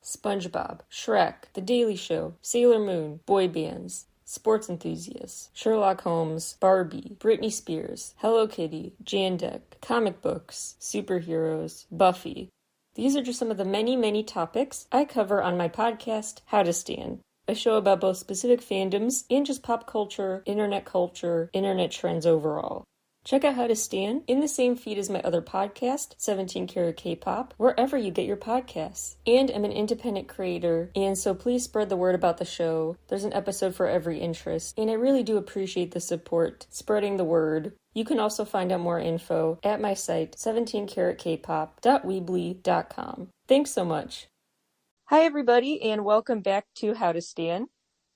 SpongeBob, Shrek, The Daily Show, Sailor Moon, boy bands, sports enthusiasts, Sherlock Holmes, Barbie, Britney Spears, Hello Kitty, Jandek, comic books, superheroes, Buffy. These are just some of the many, many topics I cover on my podcast, How to Stan, a show about both specific fandoms and just pop culture, internet trends overall. Check out How to Stan in the same feed as my other podcast, 17 Karat K-Pop, wherever you get your podcasts. And I'm an independent creator, and so please spread the word about the show. There's an episode for every interest, and I really do appreciate the support, spreading the word. You can also find out more info at my site, 17karatkpop.weebly.com. Thanks so much. Hi everybody, and welcome back to How to Stan.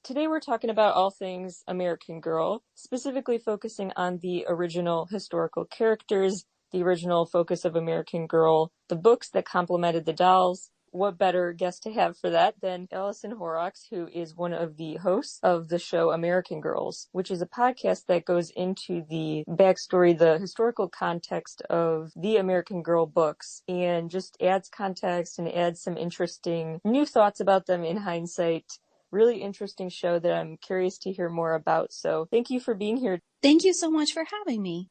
Today we're talking about all things American Girl, specifically focusing on the original historical characters, the original focus of American Girl, the books that complemented the dolls. What better guest to have for that than Allison Horrocks, who is one of the hosts of the show American Girls, which is a podcast that goes into the backstory, the historical context of the American Girl books, and just adds context and adds some interesting new thoughts about them in hindsight. Really interesting show that I'm curious to hear more about. So thank you for being here. Thank you so much for having me.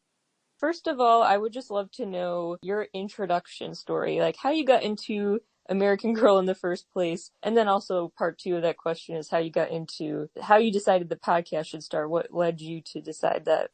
First of all, I would just love to know your introduction story, like how you got into American Girl in the first place. And then also part two of that question is how you decided the podcast should start. What led you to decide that?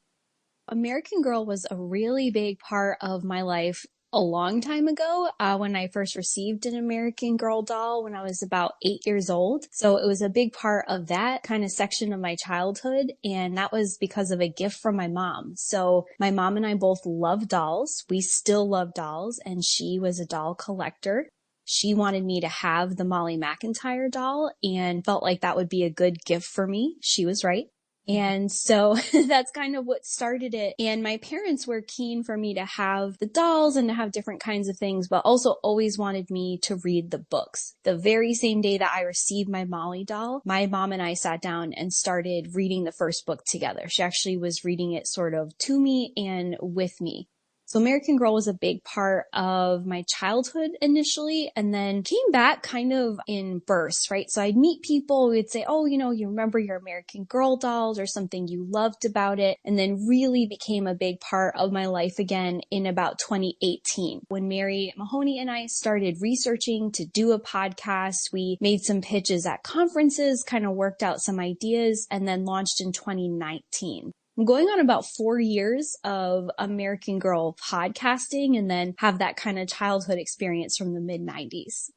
American Girl was a really big part of my life a long time ago when I first received an American Girl doll when I was about 8 years old. So it was a big part of that kind of section of my childhood. And that was because of a gift from my mom. So my mom and I both love dolls. We still love dolls. And she was a doll collector. She wanted me to have the Molly McIntyre doll and felt like that would be a good gift for me. She was right. And so that's kind of what started it. And my parents were keen for me to have the dolls and to have different kinds of things, but also always wanted me to read the books. The very same day that I received my Molly doll, my mom and I sat down and started reading the first book together. She actually was reading it sort of to me and with me. So American Girl was a big part of my childhood initially, and then came back kind of in bursts, right? So I'd meet people, we'd say, oh, you remember your American Girl dolls or something you loved about it, and then really became a big part of my life again in about 2018. When Mary Mahoney and I started researching to do a podcast, we made some pitches at conferences, kind of worked out some ideas, and then launched in 2019. I'm going on about 4 years of American Girl podcasting and then have that kind of childhood experience from the mid-90s.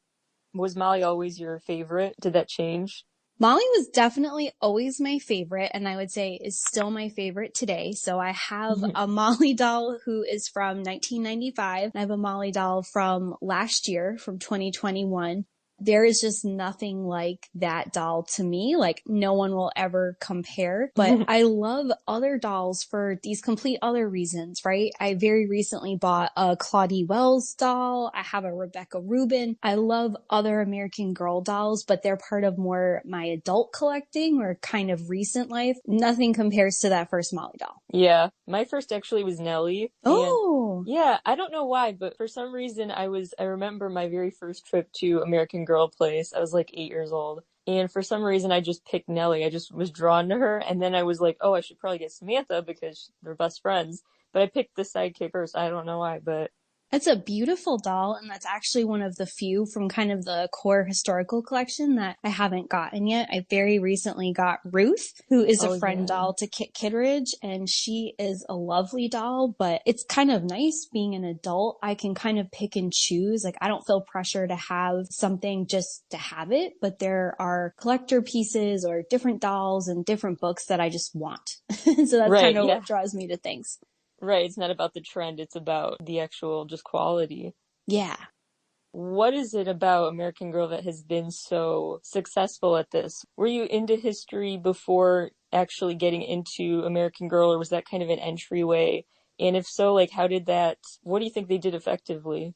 Was Molly always your favorite? Did that change? Molly was definitely always my favorite, and I would say is still my favorite today. So I have a Molly doll who is from 1995, and I have a Molly doll from last year, from 2021. There is just nothing like that doll to me. Like no one will ever compare, but I love other dolls for these complete other reasons, right? I very recently bought a Claudie Wells doll. I have a Rebecca Rubin. I love other American Girl dolls, but they're part of more my adult collecting or kind of recent life. Nothing compares to that first Molly doll. Yeah, my first actually was Nellie. Oh, yeah, I don't know why, but for some reason I remember my very first trip to American Girl Place. I was like 8 years old. And for some reason I just picked Nellie. I just was drawn to her. And then I was like, oh, I should probably get Samantha because they're best friends. But I picked the sidekick first. I don't know why, but it's a beautiful doll, and that's actually one of the few from kind of the core historical collection that I haven't gotten yet. I very recently got Ruth, who is a friend doll to Kit Kittredge, and she is a lovely doll, but it's kind of nice being an adult. I can kind of pick and choose. Like, I don't feel pressure to have something just to have it, but there are collector pieces or different dolls and different books that I just want. So that's kind of what draws me to things. Right, it's not about the trend, it's about the actual just quality. Yeah. What is it about American Girl that has been so successful at this? Were you into history before actually getting into American Girl, or was that kind of an entryway? And if so, like, what do you think they did effectively?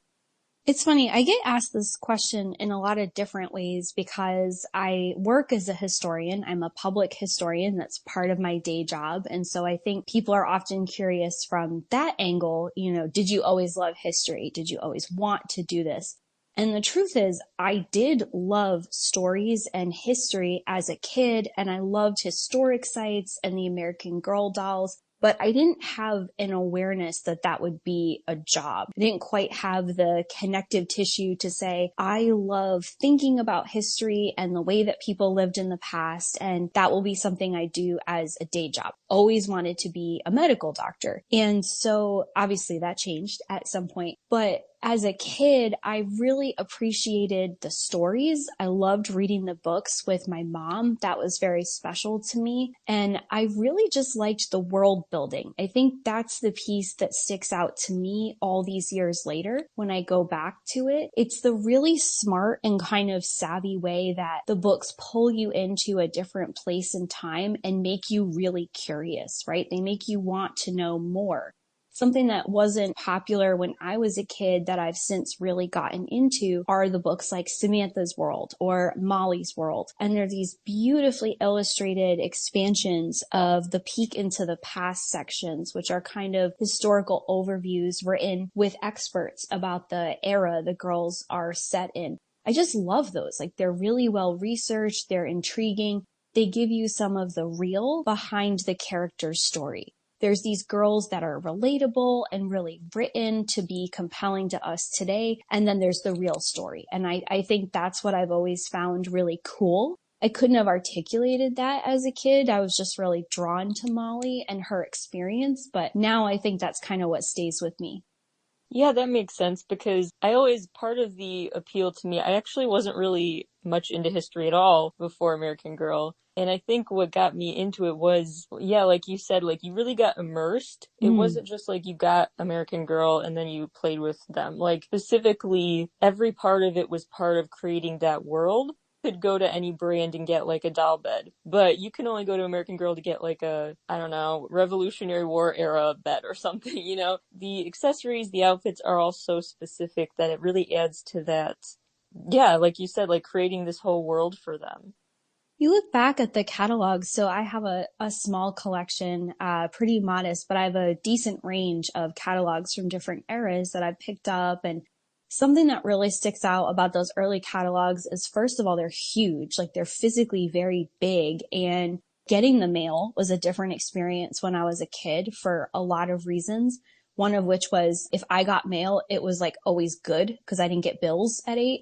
It's funny, I get asked this question in a lot of different ways because I work as a historian. I'm a public historian. That's part of my day job. And so I think people are often curious from that angle, did you always love history? Did you always want to do this? And the truth is, I did love stories and history as a kid, and I loved historic sites and the American Girl dolls. But I didn't have an awareness that that would be a job. I didn't quite have the connective tissue to say, I love thinking about history and the way that people lived in the past, and that will be something I do as a day job. Always wanted to be a medical doctor. And so obviously that changed at some point. But as a kid, I really appreciated the stories. I loved reading the books with my mom. That was very special to me. And I really just liked the world building. I think that's the piece that sticks out to me all these years later when I go back to it. It's the really smart and kind of savvy way that the books pull you into a different place and time and make you really curious, right? They make you want to know more. Something that wasn't popular when I was a kid that I've since really gotten into are the books like Samantha's World or Molly's World. And they're these beautifully illustrated expansions of the peek into the past sections, which are kind of historical overviews written with experts about the era the girls are set in. I just love those. Like, they're really well researched. They're intriguing. They give you some of the real behind the character's story. There's these girls that are relatable and really written to be compelling to us today. And then there's the real story. And I think that's what I've always found really cool. I couldn't have articulated that as a kid. I was just really drawn to Molly and her experience. But now I think that's kind of what stays with me. Yeah, that makes sense because part of the appeal to me, I actually wasn't really much into history at all before American Girl. And I think what got me into it was, yeah, like you said, like you really got immersed. It wasn't just like you got American Girl and then you played with them. Like specifically, every part of it was part of creating that world. Could go to any brand and get like a doll bed, but you can only go to American Girl to get like a, I don't know, Revolutionary War era bed or something, you know? The accessories, the outfits are all so specific that it really adds to that. Yeah, like you said, like creating this whole world for them. You look back at the catalog, so I have a small collection, pretty modest, but I have a decent range of catalogs from different eras that I've picked up. And something that really sticks out about those early catalogs is, first of all, they're huge, like they're physically very big, and getting the mail was a different experience when I was a kid for a lot of reasons. One of which was if I got mail, it was like always good because I didn't get bills at 8,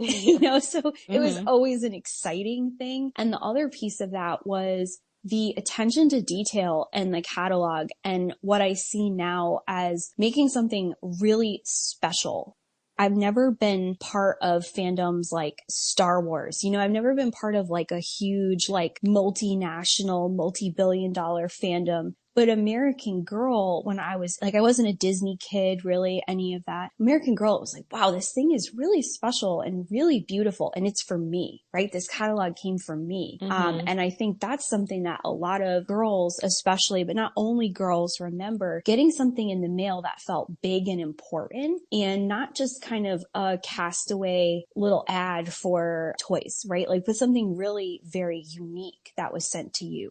so it was always an exciting thing. And the other piece of that was the attention to detail in the catalog and what I see now as making something really special. I've never been part of fandoms like Star Wars. I've never been part of like a huge, like multinational, multi-billion-dollar fandom. But American Girl, when I was like, I wasn't a Disney kid, really, any of that. American Girl, it was like, wow, this thing is really special and really beautiful. And it's for me, right? This catalog came from me. And I think that's something that a lot of girls, especially, but not only girls, remember getting something in the mail that felt big and important and not just kind of a castaway little ad for toys, right? Like, but something really very unique that was sent to you.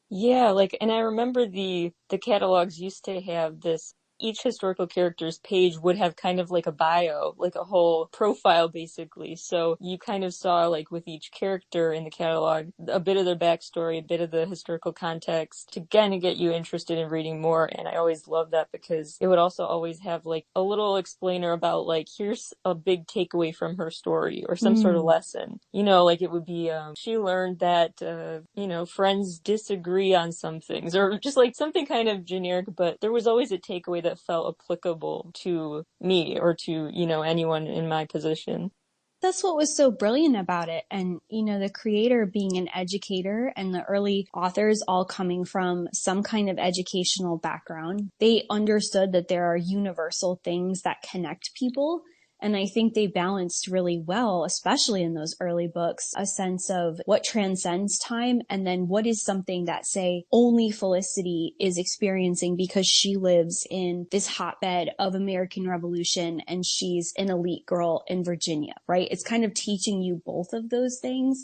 Yeah, like, and I remember the catalogs used to have this, each historical character's page would have kind of like a bio, like a whole profile basically. So you kind of saw like with each character in the catalog, a bit of their backstory, a bit of the historical context to kind of get you interested in reading more. And I always loved that because it would also always have like a little explainer about like, here's a big takeaway from her story or some sort of lesson. Like it would be, she learned that, friends disagree on some things or just like something kind of generic, but there was always a takeaway that felt applicable to me or to, anyone in my position. That's what was so brilliant about it. And, the creator being an educator and the early authors all coming from some kind of educational background, they understood that there are universal things that connect people. And I think they balanced really well, especially in those early books, a sense of what transcends time and then what is something that, say, only Felicity is experiencing because she lives in this hotbed of American Revolution and she's an elite girl in Virginia, right? It's kind of teaching you both of those things.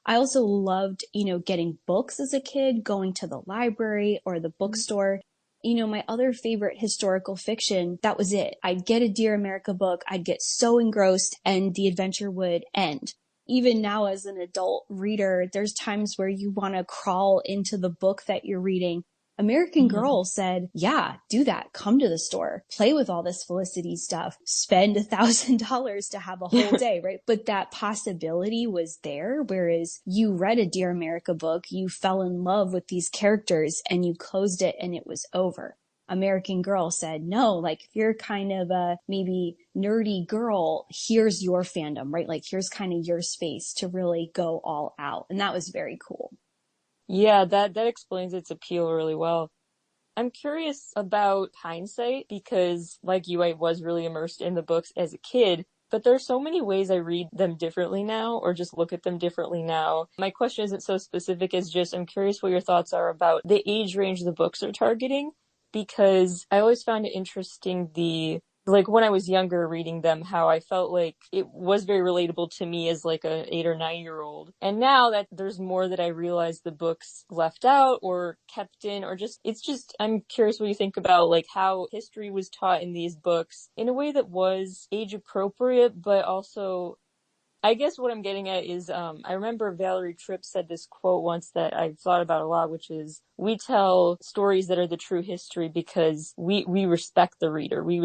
I also loved, getting books as a kid, going to the library or the bookstore. My other favorite historical fiction, that was it. I'd get a Dear America book, I'd get so engrossed, and the adventure would end. Even now as an adult reader, there's times where you want to crawl into the book that you're reading. American Girl said, yeah, do that. Come to the store, play with all this Felicity stuff, spend $1,000 to have a whole day, right? But that possibility was there. Whereas you read a Dear America book, you fell in love with these characters and you closed it and it was over. American Girl said, no, like if you're kind of a maybe nerdy girl, here's your fandom, right? Like here's kind of your space to really go all out. And that was very cool. Yeah, that explains its appeal really well. I'm curious about hindsight because, like you, I was really immersed in the books as a kid, but there are so many ways I read them differently now or just look at them differently now. My question isn't so specific as just I'm curious what your thoughts are about the age range the books are targeting, because I always found it interesting like when I was younger reading them, how I felt like it was very relatable to me as like a 8 or 9-year-old. And now that there's more that I realize the books left out or kept in, or I'm curious what you think about like how history was taught in these books in a way that was age appropriate, but also I guess what I'm getting at is, I remember Valerie Tripp said this quote once that I've thought about a lot, which is, we tell stories that are the true history because we respect the reader. We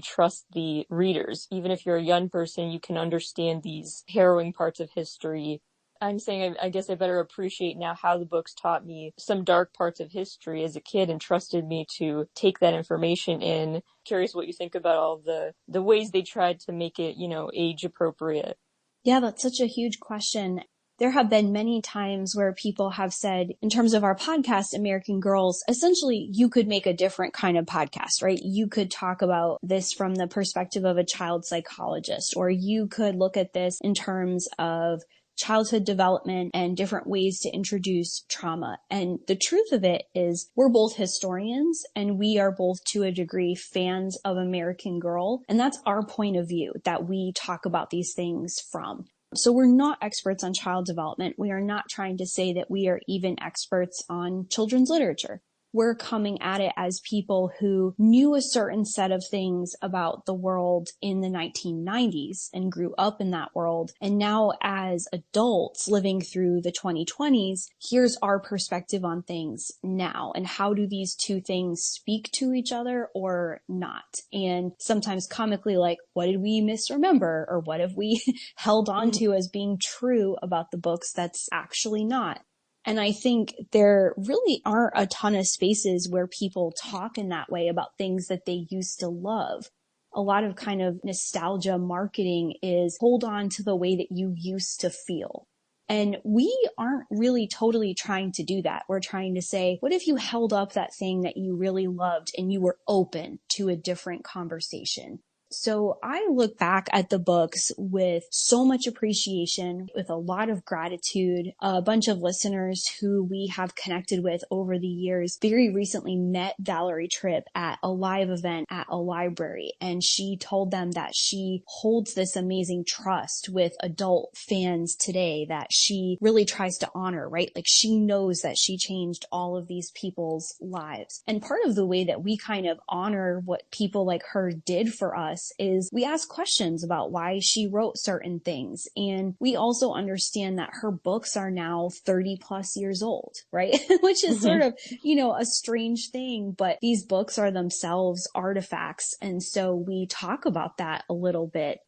trust the readers. Even if you're a young person, you can understand these harrowing parts of history. I'm saying I guess I better appreciate now how the books taught me some dark parts of history as a kid and trusted me to take that information in. Curious what you think about all the ways they tried to make it, age appropriate. Yeah, that's such a huge question. There have been many times where people have said, in terms of our podcast, American Girls, essentially you could make a different kind of podcast, right? You could talk about this from the perspective of a child psychologist, or you could look at this in terms of childhood development and different ways to introduce trauma. And the truth of it is we're both historians and we are both to a degree fans of American Girl. And that's our point of view that we talk about these things from. So we're not experts on child development. We are not trying to say that we are even experts on children's literature. We're coming at it as people who knew a certain set of things about the world in the 1990s and grew up in that world. And now as adults living through the 2020s, here's our perspective on things now. And how do these two things speak to each other or not? And sometimes comically like, what did we misremember? Or what have we held on to as being true about the books that's actually not? And I think there really aren't a ton of spaces where people talk in that way about things that they used to love. A lot of kind of nostalgia marketing is hold on to the way that you used to feel. And we aren't really totally trying to do that. We're trying to say, what if you held up that thing that you really loved and you were open to a different conversation? So I look back at the books with so much appreciation, with a lot of gratitude. A bunch of listeners who we have connected with over the years very recently met Valerie Tripp at a live event at a library. And she told them that she holds this amazing trust with adult fans today that she really tries to honor, right? Like she knows that she changed all of these people's lives. And part of the way that we kind of honor what people like her did for us is we ask questions about why she wrote certain things. And we also understand that her books are now 30 plus years old, right? Which is sort of, a strange thing, but these books are themselves artifacts. And so we talk about that a little bit.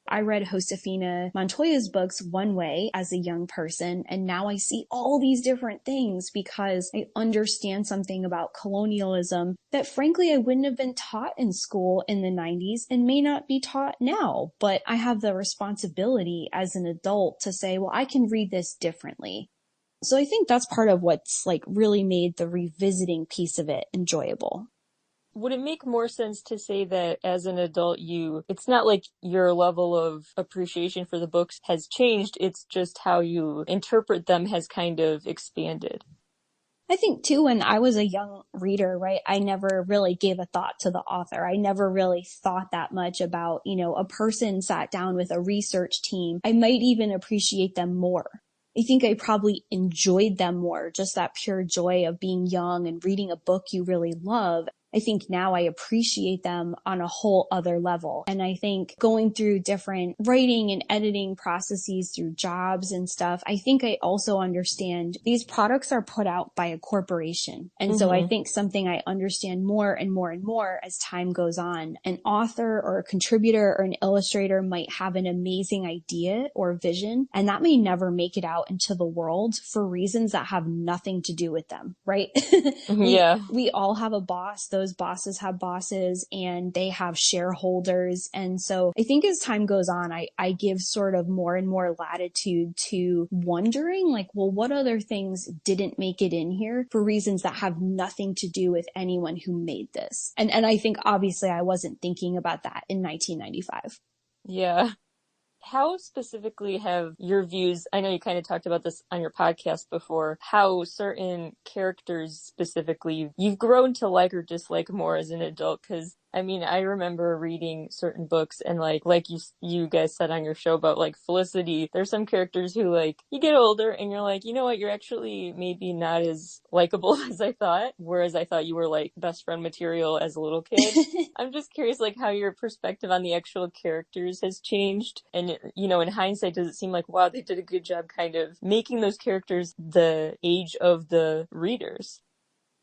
I read Josefina Montoya's books one way as a young person, and now I see all these different things because I understand something about colonialism that frankly I wouldn't have been taught in school in the 90s and may not be taught now. But I have the responsibility as an adult to say, well, I can read this differently. So I think that's part of what's like really made the revisiting piece of it enjoyable. Would it make more sense to say that as an adult, it's not like your level of appreciation for the books has changed, it's just how you interpret them has kind of expanded? I think too, when I was a young reader, right, I never really gave a thought to the author. I never really thought that much about, a person sat down with a research team. I might even appreciate them more. I think I probably enjoyed them more, just that pure joy of being young and reading a book you really love. I think now I appreciate them on a whole other level. And I think going through different writing and editing processes through jobs and stuff, I think I also understand these products are put out by a corporation. And so I think something I understand more and more and more as time goes on. An author or a contributor or an illustrator might have an amazing idea or vision, and that may never make it out into the world for reasons that have nothing to do with them, right? Yeah. We all have a boss. Those bosses have bosses and they have shareholders. And so I think as time goes on, I give sort of more and more latitude to wondering like, well, what other things didn't make it in here for reasons that have nothing to do with anyone who made this? And I think obviously I wasn't thinking about that in 1995. Yeah. How specifically have your views, I know you kind of talked about this on your podcast before, how certain characters specifically you've grown to like or dislike more as an adult? Because I mean, I remember reading certain books and like you guys said on your show about like Felicity, there's some characters who like you get older and you're like, you know what, you're actually maybe not as likable as I thought, whereas I thought you were like best friend material as a little kid. I'm just curious like how your perspective on the actual characters has changed. And you know, in hindsight, does it seem like, wow, they did a good job kind of making those characters the age of the readers?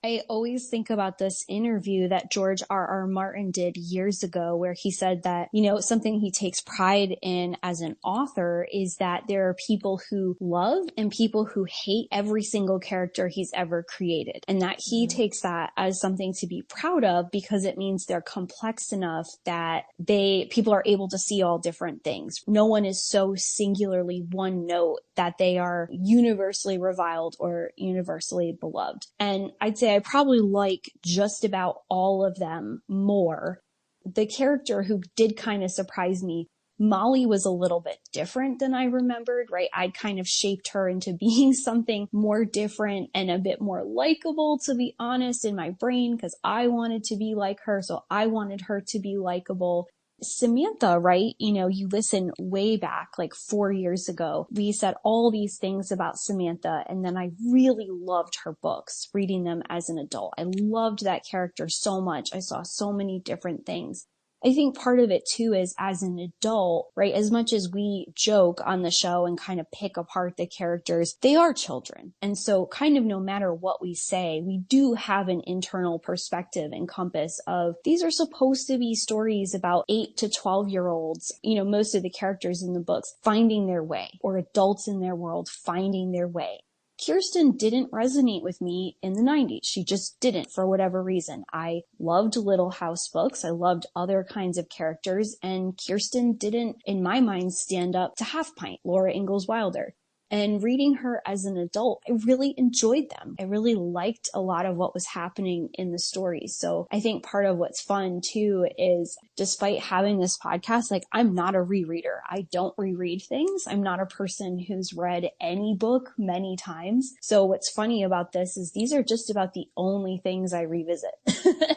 I always think about this interview that George R.R. Martin did years ago where he said that, you know, something he takes pride in as an author is that there are people who love and people who hate every single character he's ever created. And that he takes that as something to be proud of because it means they're complex enough that people are able to see all different things. No one is so singularly one note that they are universally reviled or universally beloved. And I'd say I probably like just about all of them more. The character who did kind of surprise me, Molly, was a little bit different than I remembered, right? I'd kind of shaped her into being something more different and a bit more likable, to be honest, in my brain, because I wanted to be like her. So I wanted her to be likable. Samantha, right? You know, you listen way back like 4 years ago, we said all these things about Samantha. And then I really loved her books, reading them as an adult. I loved that character so much. I saw so many different things. I think part of it too is as an adult, right? As much as we joke on the show and kind of pick apart the characters, they are children. And so kind of no matter what we say, we do have an internal perspective and compass of these are supposed to be stories about 8 to 12-year-olds, you know, most of the characters in the books finding their way, or adults in their world finding their way. Kirsten didn't resonate with me in the 90s. She just didn't for whatever reason. I loved Little House books. I loved other kinds of characters, and Kirsten didn't, in my mind, stand up to Half Pint, Laura Ingalls Wilder. And reading her as an adult, I really enjoyed them. I really liked a lot of what was happening in the stories. So I think part of what's fun too is despite having this podcast, like I'm not a rereader. I don't reread things. I'm not a person who's read any book many times. So what's funny about this is these are just about the only things I revisit.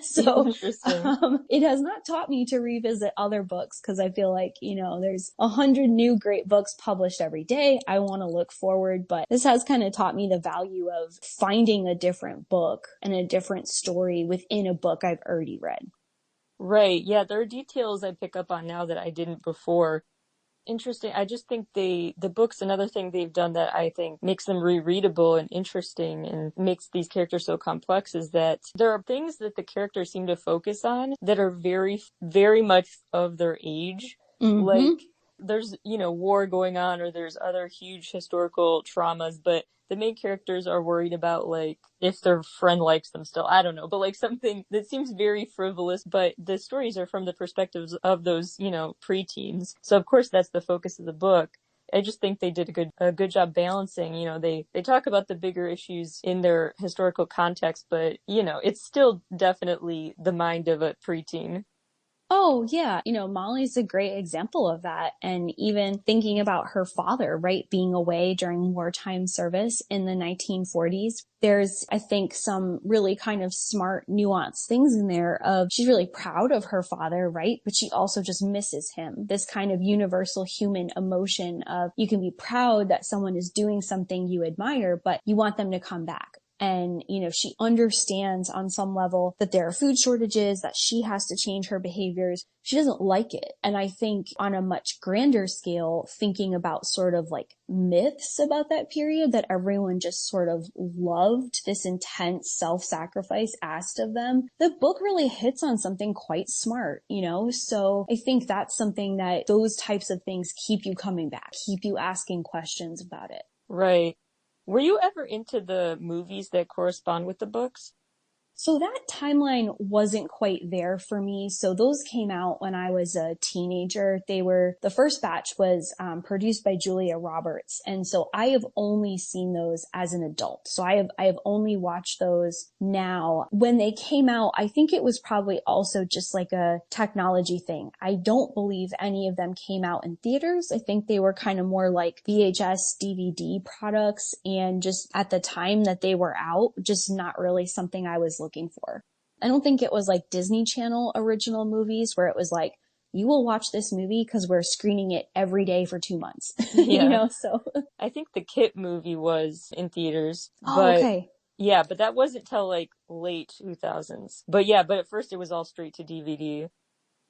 So it has not taught me to revisit other books because I feel like, you know, there's 100 new great books published every day. I want to look forward, but this has kind of taught me the value of finding a different book and a different story within a book I've already read. Right. Yeah, there are details I pick up on now that I didn't before. Interesting. I just think the books, another thing they've done that I think makes them rereadable and interesting and makes these characters so complex is that there are things that the characters seem to focus on that are very, very much of their age. Like there's, you know, war going on or there's other huge historical traumas, but the main characters are worried about like if their friend likes them still. I don't know, but like something that seems very frivolous, but the stories are from the perspectives of those, you know, preteens. So of course that's the focus of the book. I just think they did a good job balancing, you know, they talk about the bigger issues in their historical context, but you know, it's still definitely the mind of a preteen. Oh, yeah. Molly's a great example of that. And even thinking about her father, right, being away during wartime service in the 1940s, there's, I think, some really kind of smart, nuanced things in there of she's really proud of her father, right? But she also just misses him. This kind of universal human emotion of you can be proud that someone is doing something you admire, but you want them to come back. And, she understands on some level that there are food shortages, that she has to change her behaviors. She doesn't like it. And I think on a much grander scale, thinking about sort of like myths about that period that everyone just sort of loved, this intense self-sacrifice asked of them, the book really hits on something quite smart, So I think that's something that those types of things keep you coming back, keep you asking questions about it. Right. Were you ever into the movies that correspond with the books? So that timeline wasn't quite there for me. So those came out when I was a teenager. The first batch was produced by Julia Roberts. And so I have only seen those as an adult. So I have only watched those now. When they came out, I think it was probably also just like a technology thing. I don't believe any of them came out in theaters. I think they were kind of more like VHS, DVD products. And just at the time that they were out, just not really something I was looking for. I don't think it was like Disney Channel original movies where it was like, you will watch this movie because we're screening it every day for 2 months. Yeah. So. I think the Kit movie was in theaters, Oh, but okay. yeah, but that wasn't till like late 2000s. But yeah, but at first it was all straight to DVD.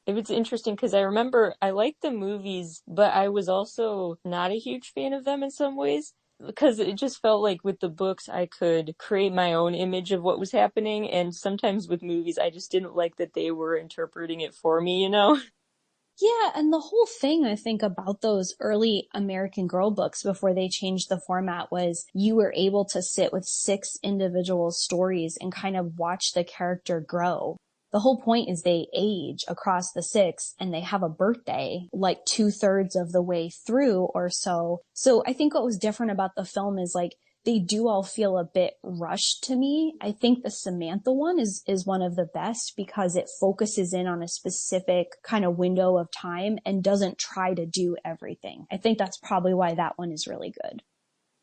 It was interesting because I remember I liked the movies, but I was also not a huge fan of them in some ways. Because it just felt like with the books, I could create my own image of what was happening. And sometimes with movies, I just didn't like that they were interpreting it for me? Yeah, and the whole thing I think about those early American Girl books before they changed the format was you were able to sit with 6 individual stories and kind of watch the character grow. The whole point is they age across the 6 and they have a birthday like 2/3 of the way through or so. So I think what was different about the film is like they do all feel a bit rushed to me. I think the Samantha one is one of the best because it focuses in on a specific kind of window of time and doesn't try to do everything. I think that's probably why that one is really good.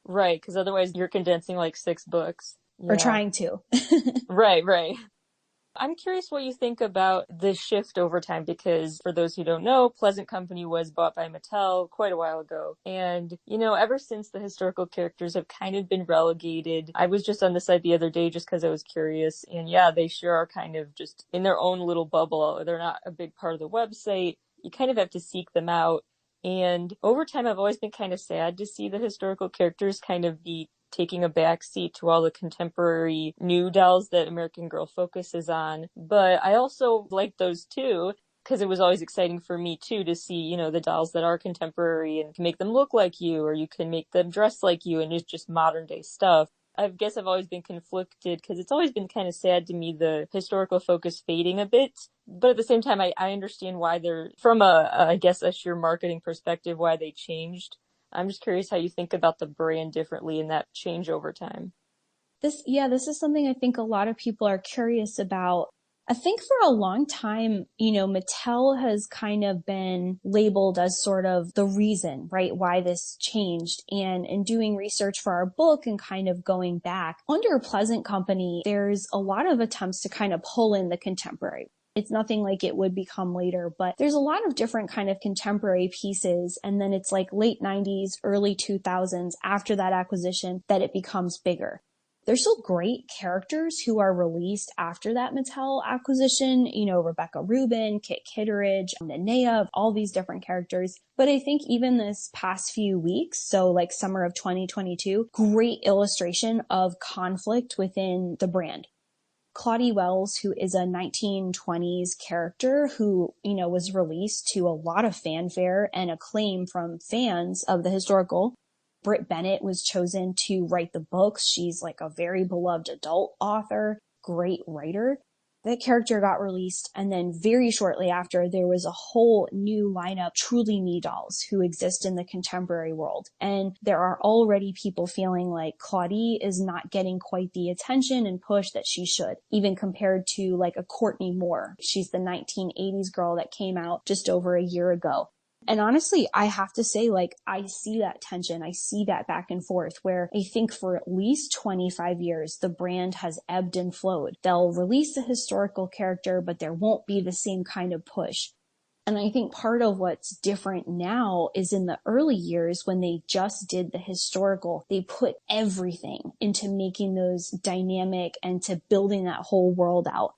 Right, because otherwise you're condensing like 6 books. Or Yeah. trying to. Right, right. I'm curious what you think about the shift over time because for those who don't know, Pleasant Company was bought by Mattel quite a while ago. And, ever since the historical characters have kind of been relegated, I was just on the site the other day just because I was curious. And yeah, they sure are kind of just in their own little bubble. They're not a big part of the website. You kind of have to seek them out. And over time, I've always been kind of sad to see the historical characters kind of be taking a backseat to all the contemporary new dolls that American Girl focuses on. But I also like those too, because it was always exciting for me too to see, the dolls that are contemporary and can make them look like you, or you can make them dress like you, and it's just modern day stuff. I guess I've always been conflicted because it's always been kind of sad to me, the historical focus fading a bit. But at the same time, I understand why they're, from I guess, a sheer marketing perspective, why they changed. I'm just curious how you think about the brand differently in that change over time. This is something I think a lot of people are curious about. I think for a long time, Mattel has kind of been labeled as sort of the reason, right, why this changed. And in doing research for our book and kind of going back, under Pleasant Company, there's a lot of attempts to kind of pull in the contemporary. It's nothing like it would become later, but there's a lot of different kind of contemporary pieces. And then it's like late 90s, early 2000s after that acquisition that it becomes bigger. There's still great characters who are released after that Mattel acquisition, Rebecca Rubin, Kit Kittredge, Linnea, all these different characters. But I think even this past few weeks, so like summer of 2022, great illustration of conflict within the brand. Claudie Wells, who is a 1920s character who, was released to a lot of fanfare and acclaim from fans of the historical. Britt Bennett was chosen to write the books. She's like a very beloved adult author, great writer. That character got released, and then very shortly after, there was a whole new lineup, Truly Me dolls, who exist in the contemporary world. And there are already people feeling like Claudie is not getting quite the attention and push that she should, even compared to like a Courtney Moore. She's the 1980s girl that came out just over a year ago. And honestly, I have to say, like, I see that tension. I see that back and forth where I think for at least 25 years, the brand has ebbed and flowed. They'll release a historical character, but there won't be the same kind of push. And I think part of what's different now is in the early years when they just did the historical, they put everything into making those dynamic and to building that whole world out.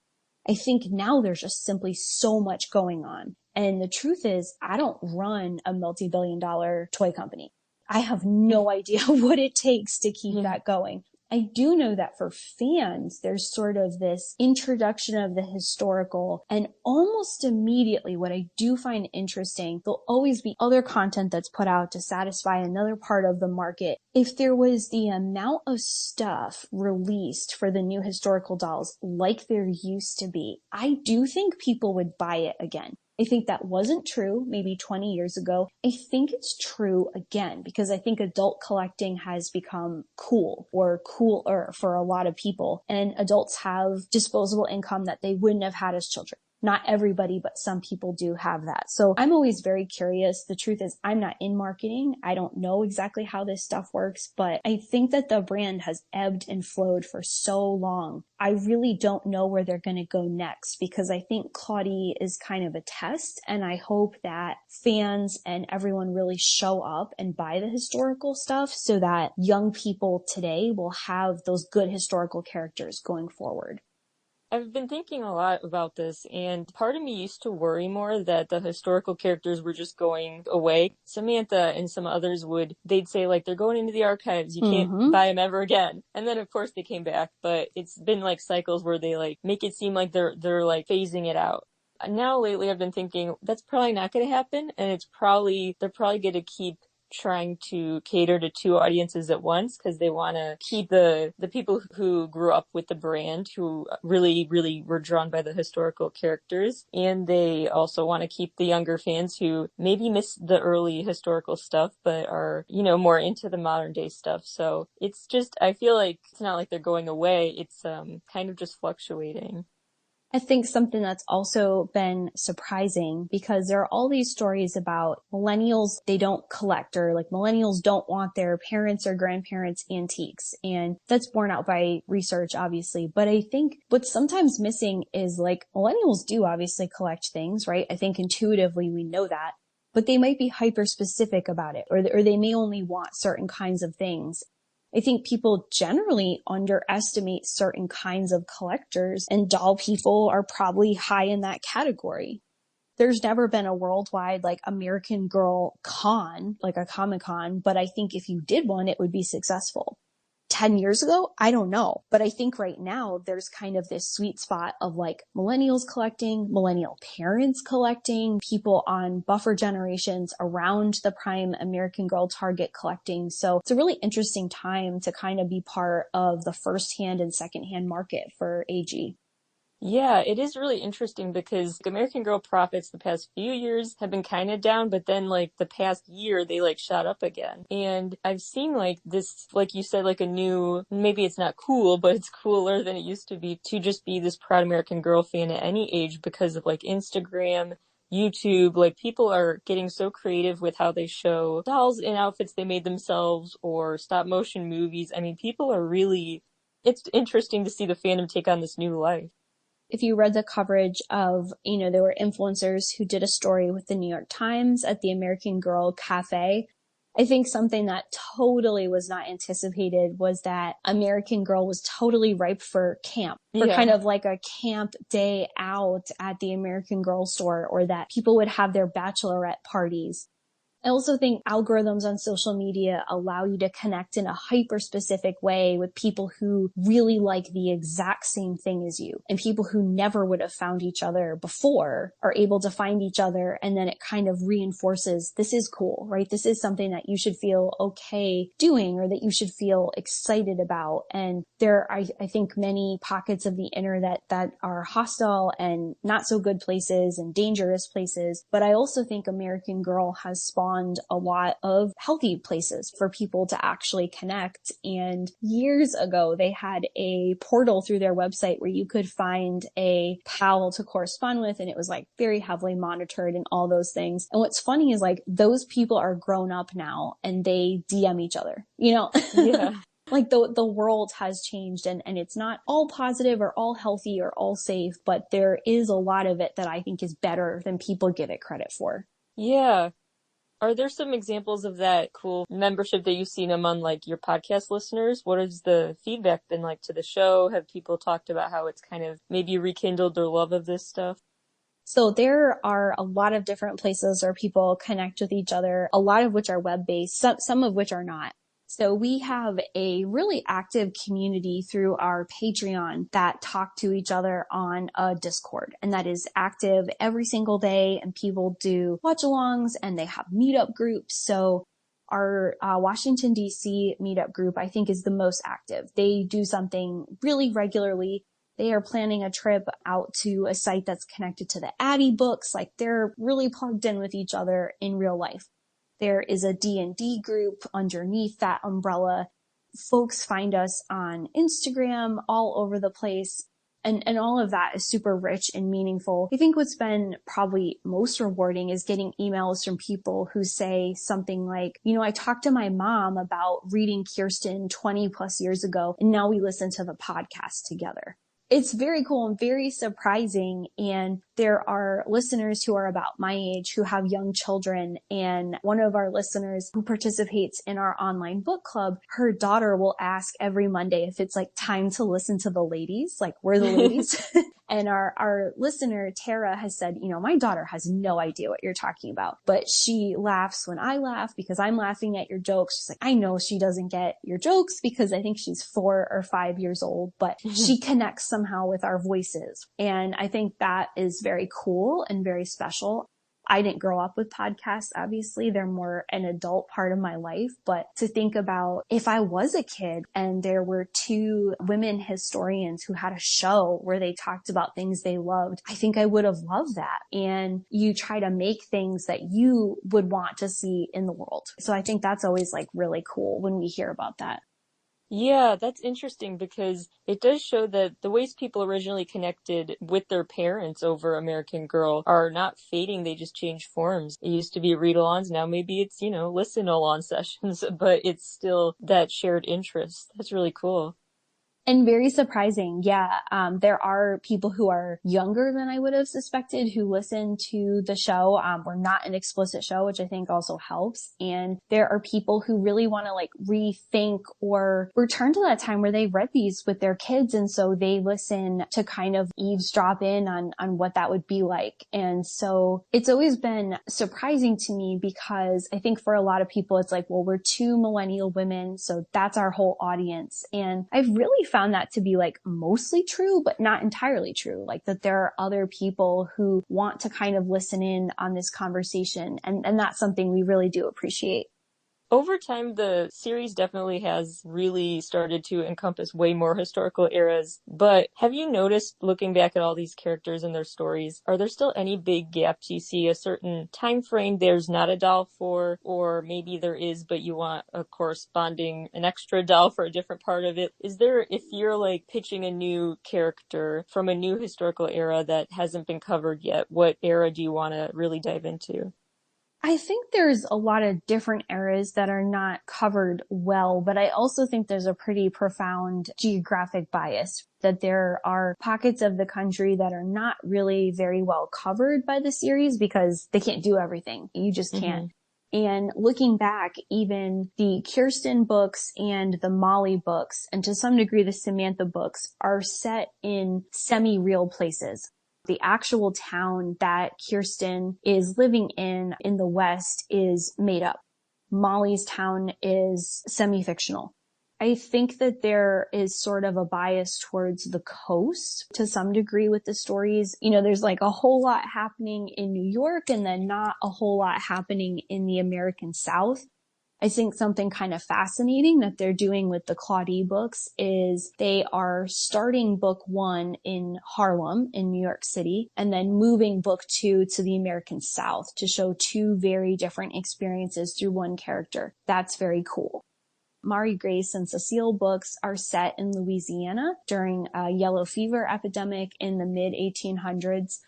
I think now there's just simply so much going on. And the truth is, I don't run a multi-billion-dollar toy company. I have no idea what it takes to keep that going. I do know that for fans, there's sort of this introduction of the historical, and almost immediately what I do find interesting, there'll always be other content that's put out to satisfy another part of the market. If there was the amount of stuff released for the new historical dolls like there used to be, I do think people would buy it again. I think that wasn't true maybe 20 years ago. I think it's true again because I think adult collecting has become cool or cooler for a lot of people, and adults have disposable income that they wouldn't have had as children. Not everybody, but some people do have that. So I'm always very curious. The truth is I'm not in marketing. I don't know exactly how this stuff works, but I think that the brand has ebbed and flowed for so long. I really don't know where they're going to go next because I think Claudie is kind of a test, and I hope that fans and everyone really show up and buy the historical stuff so that young people today will have those good historical characters going forward. I've been thinking a lot about this, and part of me used to worry more that the historical characters were just going away. Samantha and some others they'd say, like, they're going into the archives, you can't buy them ever again. And then, of course, they came back, but it's been, like, cycles where they, like, make it seem like they're like, phasing it out. Now, lately, I've been thinking, that's probably not going to happen, and they're probably going to keep trying to cater to two audiences at once because they want to keep the people who grew up with the brand, who really, really were drawn by the historical characters. And they also want to keep the younger fans who maybe miss the early historical stuff, but are, more into the modern day stuff. So it's just, I feel like it's not like they're going away. It's kind of just fluctuating. I think something that's also been surprising because there are all these stories about millennials, they don't collect, or like millennials don't want their parents or grandparents' antiques. And that's borne out by research, obviously. But I think what's sometimes missing is like millennials do obviously collect things, right? I think intuitively we know that, but they might be hyper specific about it, or they may only want certain kinds of things. I think people generally underestimate certain kinds of collectors, and doll people are probably high in that category. There's never been a worldwide like American Girl con, like a Comic-Con, but I think if you did one, it would be successful. 10 years ago, I don't know. But I think right now there's kind of this sweet spot of like millennials collecting, millennial parents collecting, people on buffer generations around the prime American Girl target collecting. So it's a really interesting time to kind of be part of the first-hand and second-hand market for AG. Yeah, it is really interesting because American Girl profits the past few years have been kind of down, but then like the past year they like shot up again. And I've seen like this, like you said, like a new, maybe it's not cool, but it's cooler than it used to be to just be this proud American Girl fan at any age because of like Instagram, YouTube. Like people are getting so creative with how they show dolls in outfits they made themselves or stop motion movies. I mean, people are really, it's interesting to see the fandom take on this new life. If you read the coverage of, there were influencers who did a story with the New York Times at the American Girl Cafe. I think something that totally was not anticipated was that American Girl was totally ripe for camp, for kind of like a camp day out at the American Girl store, or that people would have their bachelorette parties. I also think algorithms on social media allow you to connect in a hyper specific way with people who really like the exact same thing as you, and people who never would have found each other before are able to find each other. And then it kind of reinforces, this is cool, right? This is something that you should feel okay doing, or that you should feel excited about. And there are, I think, many pockets of the internet that are hostile and not so good places and dangerous places. But I also think American Girl has spawned a lot of healthy places for people to actually connect. And years ago, they had a portal through their website where you could find a pal to correspond with, and it was like very heavily monitored and all those things. And what's funny is like those people are grown up now and they DM each other, you know? Yeah. Like the world has changed, and it's not all positive or all healthy or all safe, but there is a lot of it that I think is better than people give it credit for. Yeah. Are there some examples of that cool membership that you've seen among like your podcast listeners? What has the feedback been like to the show? Have people talked about how it's kind of maybe rekindled their love of this stuff? So there are a lot of different places where people connect with each other, a lot of which are web-based, some of which are not. So we have a really active community through our Patreon that talk to each other on a Discord, and that is active every single day, and people do watch-alongs and they have meetup groups. So our Washington, D.C. meetup group, I think, is the most active. They do something really regularly. They are planning a trip out to a site that's connected to the Addie books. Like, they're really plugged in with each other in real life. There is a D&D group underneath that umbrella. Folks find us on Instagram all over the place. And all of that is super rich and meaningful. I think what's been probably most rewarding is getting emails from people who say something like, you know, I talked to my mom about reading Kirsten 20 plus years ago, and now we listen to the podcast together. It's very cool and very surprising. And there are listeners who are about my age who have young children. And one of our listeners who participates in our online book club, her daughter will ask every Monday if it's like time to listen to the ladies, like we're the ladies. And our listener, Tara, has said, you know, my daughter has no idea what you're talking about, but she laughs when I laugh because I'm laughing at your jokes. She's like, I know she doesn't get your jokes because I think she's 4 or 5 years old, but she connects somehow with our voices. And I think that is very cool and very special. I didn't grow up with podcasts, obviously. They're more an adult part of my life. But to think about if I was a kid and there were 2 women historians who had a show where they talked about things they loved, I think I would have loved that. And you try to make things that you would want to see in the world. So I think that's always like really cool when we hear about that. Yeah, that's interesting because it does show that the ways people originally connected with their parents over American Girl are not fading. They just change forms. It used to be read-alongs. Now maybe it's, you know, listen-along sessions, but it's still that shared interest. That's really cool. And very surprising. Yeah. There are people who are younger than I would have suspected who listen to the show. We're not an explicit show, which I think also helps. And there are people who really want to like rethink or return to that time where they read these with their kids. And so they listen to kind of eavesdrop in on what that would be like. And so it's always been surprising to me because I think for a lot of people, it's like, well, we're 2 millennial women. So that's our whole audience. And I've really found that to be like mostly true, but not entirely true. Like that there are other people who want to kind of listen in on this conversation. And that's something we really do appreciate. Over time, the series definitely has really started to encompass way more historical eras. But have you noticed, looking back at all these characters and their stories, are there still any big gaps you see? A certain time frame there's not a doll for, or maybe there is, but you want a corresponding, an extra doll for a different part of it? Is there, if you're like pitching a new character from a new historical era that hasn't been covered yet, what era do you want to really dive into? I think there's a lot of different eras that are not covered well, but I also think there's a pretty profound geographic bias that there are pockets of the country that are not really very well covered by the series because they can't do everything. You just can't. And looking back, even the Kirsten books and the Molly books, and to some degree the Samantha books, are set in semi-real places. The actual town that Kirsten is living in the West is made up. Molly's town is semi-fictional. I think that there is sort of a bias towards the coast to some degree with the stories. You know, there's like a whole lot happening in New York and then not a whole lot happening in the American South. I think something kind of fascinating that they're doing with the Claudie books is they are starting book 1 in Harlem in New York City and then moving book 2 to the American South to show 2 very different experiences through one character. That's very cool. Mari Grace and Cecile books are set in Louisiana during a yellow fever epidemic in the mid-1800s.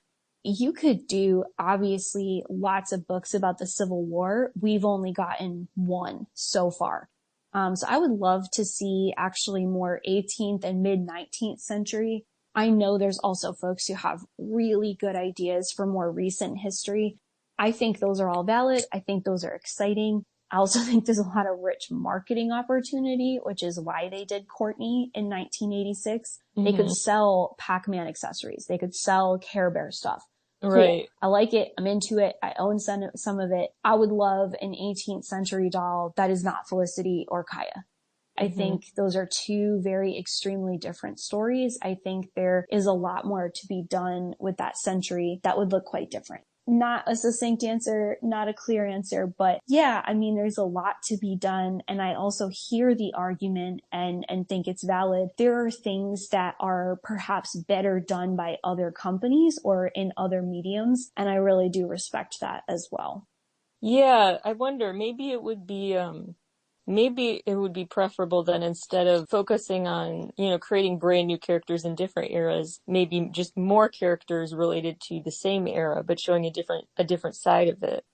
You could do obviously lots of books about the Civil War. We've only gotten 1 so far. So I would love to see actually more 18th and mid-19th century. I know there's also folks who have really good ideas for more recent history. I think those are all valid. I think those are exciting. I also think there's a lot of rich marketing opportunity, which is why they did Courtney in 1986. They could sell Pac-Man accessories. They could sell Care Bear stuff. Cool. Right. I like it. I'm into it. I own some of it. I would love an 18th century doll that is not Felicity or Kaya. I think those are 2 very extremely different stories. I think there is a lot more to be done with that century that would look quite different. Not a succinct answer, not a clear answer, but yeah, I mean, there's a lot to be done. And I also hear the argument and think it's valid. There are things that are perhaps better done by other companies or in other mediums. And I really do respect that as well. Yeah, I wonder, maybe it would be preferable then, instead of focusing on, creating brand new characters in different eras, maybe just more characters related to the same era, but showing a different side of it.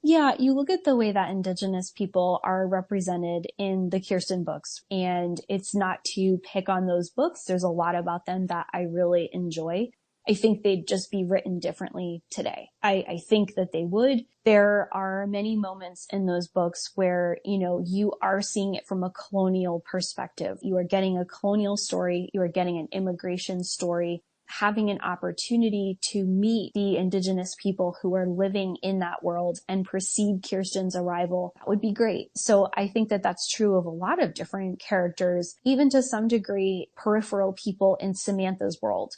Yeah, you look at the way that Indigenous people are represented in the Kirsten books, and it's not to pick on those books. There's a lot about them that I really enjoy. I think they'd just be written differently today. I think that they would. There are many moments in those books where, you are seeing it from a colonial perspective. You are getting a colonial story. You are getting an immigration story, having an opportunity to meet the Indigenous people who are living in that world and precede Kirsten's arrival. That would be great. So I think that that's true of a lot of different characters, even to some degree, peripheral people in Samantha's world.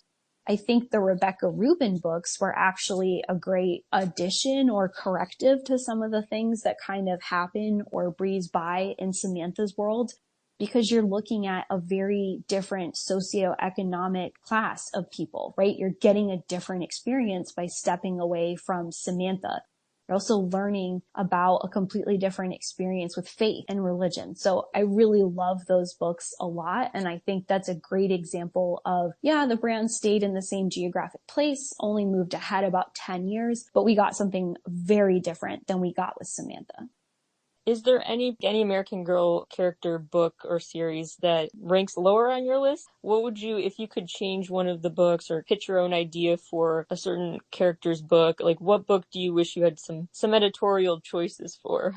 I think the Rebecca Rubin books were actually a great addition or corrective to some of the things that kind of happen or breeze by in Samantha's world, because you're looking at a very different socioeconomic class of people, right? You're getting a different experience by stepping away from Samantha. You're also learning about a completely different experience with faith and religion. So I really love those books a lot. And I think that's a great example of, the brand stayed in the same geographic place, only moved ahead about 10 years, but we got something very different than we got with Samantha. Is there any American Girl character book or series that ranks lower on your list? What would you, if you could change one of the books or pitch your own idea for a certain character's book, like what book do you wish you had some editorial choices for?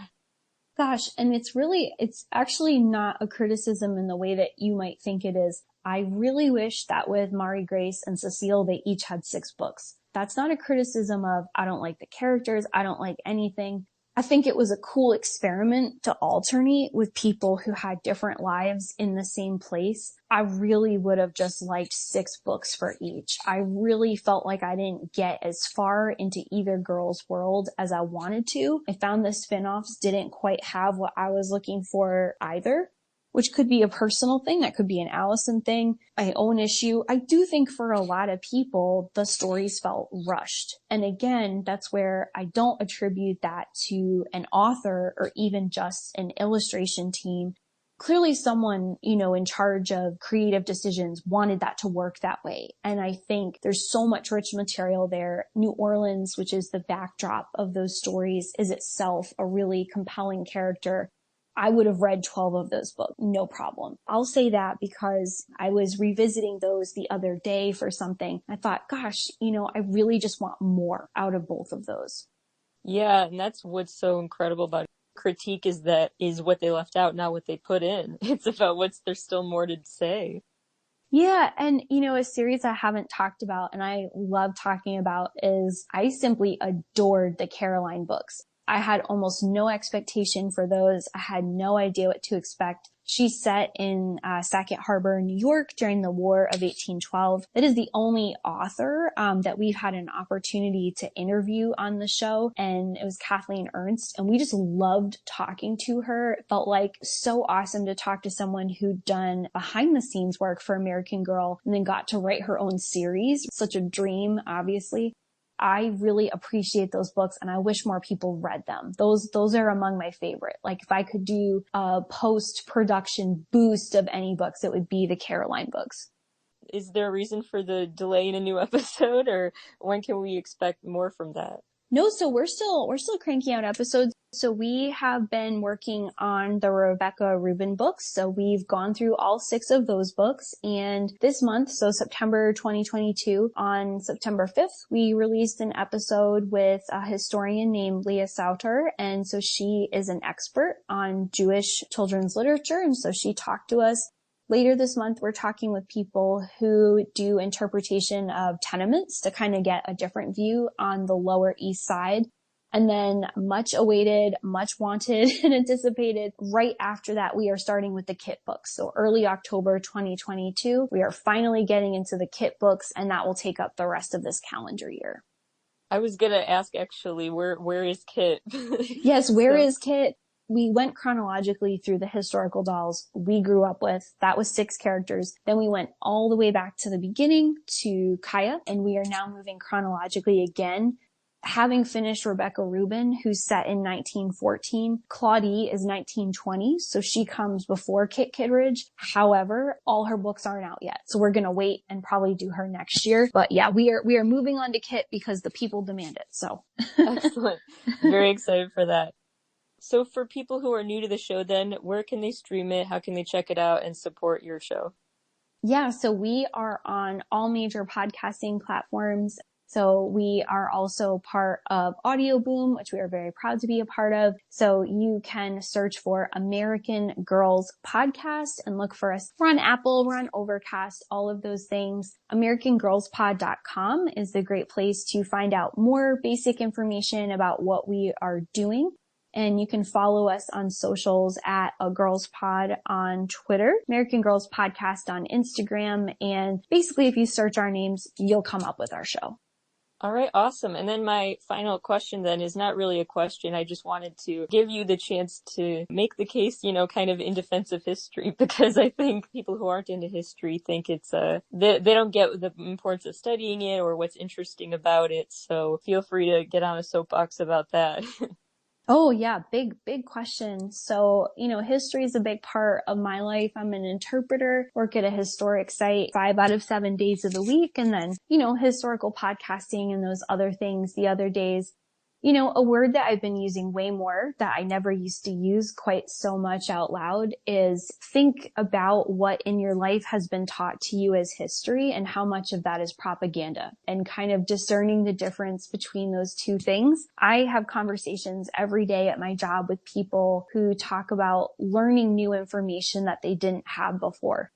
Gosh, and it's actually not a criticism in the way that you might think it is. I really wish that with Mari Grace and Cecile, they each had 6 books. That's not a criticism of, I don't like the characters, I don't like anything. I think it was a cool experiment to alternate with people who had different lives in the same place. I really would have just liked 6 books for each. I really felt like I didn't get as far into either girl's world as I wanted to. I found the spin-offs didn't quite have what I was looking for either, which could be a personal thing. That could be an Allison thing, my own issue. I do think for a lot of people, the stories felt rushed. And again, that's where I don't attribute that to an author or even just an illustration team. Clearly someone, in charge of creative decisions wanted that to work that way. And I think there's so much rich material there. New Orleans, which is the backdrop of those stories, is itself a really compelling character. I would have read 12 of those books, no problem. I'll say that because I was revisiting those the other day for something. I thought, gosh, I really just want more out of both of those. Yeah, and that's what's so incredible about it. Critique is what they left out, not what they put in. It's about there's still more to say. Yeah. And, a series I haven't talked about and I love talking about is I simply adored the Caroline books. I had almost no expectation for those. I had no idea what to expect. She's set in Sackett Harbor, New York during the War of 1812. That is the only author that we've had an opportunity to interview on the show, and it was Kathleen Ernst, and we just loved talking to her. It felt like so awesome to talk to someone who'd done behind the scenes work for American Girl and then got to write her own series. Such a dream, obviously. I really appreciate those books and I wish more people read them. Those are among my favorite. Like if I could do a post-production boost of any books, it would be the Caroline books. Is there a reason for the delay in a new episode, or when can we expect more from that? No, so we're still cranking out episodes. So we have been working on the Rebecca Rubin books. So we've gone through all 6 of those books. And this month, so September 2022, on September 5th, we released an episode with a historian named Leah Sauter. And so she is an expert on Jewish children's literature. And so she talked to us. Later this month, we're talking with people who do interpretation of tenements to kind of get a different view on the Lower East Side. And then much awaited, much wanted and anticipated, right after that, we are starting with the Kit books. So early October 2022, we are finally getting into the Kit books, and that will take up the rest of this calendar year. I was going to ask, actually, where is Kit? Yes, where is Kit? We went chronologically through the historical dolls we grew up with. That was 6 characters. Then we went all the way back to the beginning to Kaya, and we are now moving chronologically again. Having finished Rebecca Rubin, who's set in 1914, Claudie is 1920, so she comes before Kit Kittredge. However, all her books aren't out yet, so we're gonna wait and probably do her next year. But yeah, we are moving on to Kit because the people demand it. So excellent, very excited for that. So for people who are new to the show then, where can they stream it? How can they check it out and support your show? Yeah, so we are on all major podcasting platforms. So we are also part of Audio Boom, which we are very proud to be a part of. So you can search for American Girls Podcast and look for us. We're on Apple, we're on Overcast, all of those things. AmericanGirlsPod.com is the great place to find out more basic information about what we are doing. And you can follow us on socials at A Girls Pod on Twitter, American Girls Podcast on Instagram. And basically, if you search our names, you'll come up with our show. All right, awesome. And then my final question then is not really a question. I just wanted to give you the chance to make the case, kind of in defense of history, because I think people who aren't into history think it's they don't get the importance of studying it or what's interesting about it. So feel free to get on a soapbox about that. Oh yeah, big question. So, history is a big part of my life. I'm an interpreter, work at a historic site 5 out of 7 days of the week. And then, historical podcasting and those other things the other days. A word that I've been using way more that I never used to use quite so much out loud is think about what in your life has been taught to you as history and how much of that is propaganda, and kind of discerning the difference between those two things. I have conversations every day at my job with people who talk about learning new information that they didn't have before.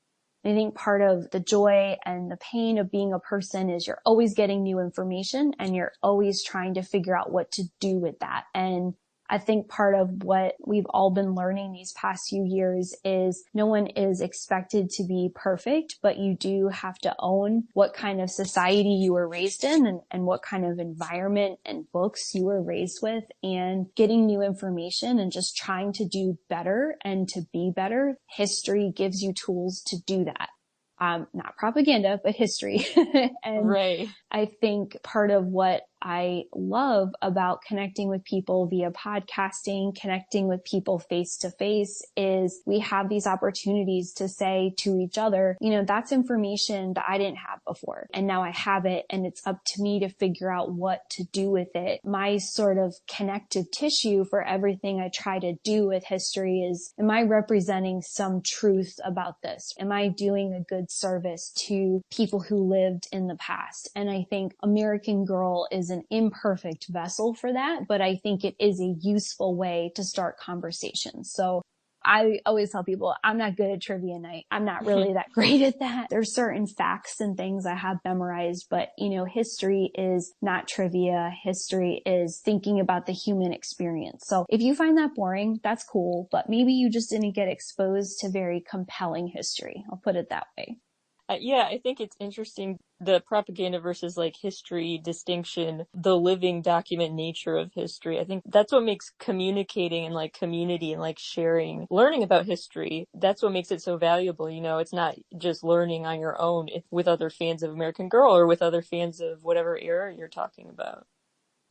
I think part of the joy and the pain of being a person is you're always getting new information and you're always trying to figure out what to do with that. And I think part of what we've all been learning these past few years is no one is expected to be perfect, but you do have to own what kind of society you were raised in and what kind of environment and books you were raised with, and getting new information and just trying to do better and to be better. History gives you tools to do that. Not propaganda, but history. And right. I think part of what I love about connecting with people via podcasting, connecting with people face to face, is we have these opportunities to say to each other, that's information that I didn't have before. And now I have it, and it's up to me to figure out what to do with it. My sort of connective tissue for everything I try to do with history is, am I representing some truth about this? Am I doing a good service to people who lived in the past? And I think American Girl is an imperfect vessel for that, but I think it is a useful way to start conversations. So I always tell people I'm not good at trivia night. I'm not really that great at that. There's certain facts and things I have memorized, but history is not trivia. History is thinking about the human experience. So if you find that boring, that's cool, but maybe you just didn't get exposed to very compelling history. I'll put it that way. Yeah, I think it's interesting, the propaganda versus like history distinction, the living document nature of history. I think that's what makes communicating and like community and like sharing, learning about history, that's what makes it so valuable. It's not just learning on your own with other fans of American Girl or with other fans of whatever era you're talking about.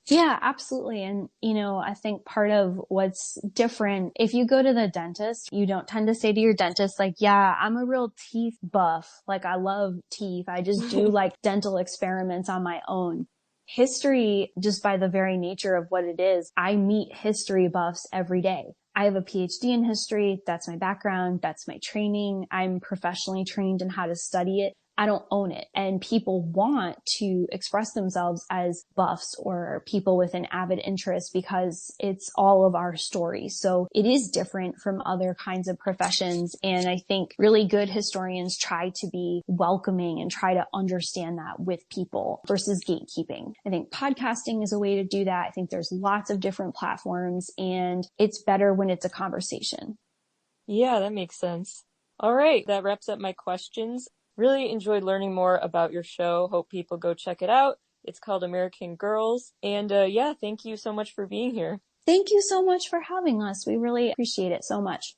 Yeah, absolutely. And, I think part of what's different, if you go to the dentist, you don't tend to say to your dentist, like, yeah, I'm a real teeth buff. Like, I love teeth. I just do like dental experiments on my own. History, just by the very nature of what it is, I meet history buffs every day. I have a PhD in history. That's my background. That's my training. I'm professionally trained in how to study it. I don't own it. And people want to express themselves as buffs or people with an avid interest because it's all of our story. So it is different from other kinds of professions. And I think really good historians try to be welcoming and try to understand that with people versus gatekeeping. I think podcasting is a way to do that. I think there's lots of different platforms and it's better when it's a conversation. Yeah, that makes sense. All right, that wraps up my questions. Really enjoyed learning more about your show. Hope people go check it out. It's called American Girls. And yeah, thank you so much for being here. Thank you so much for having us. We really appreciate it so much.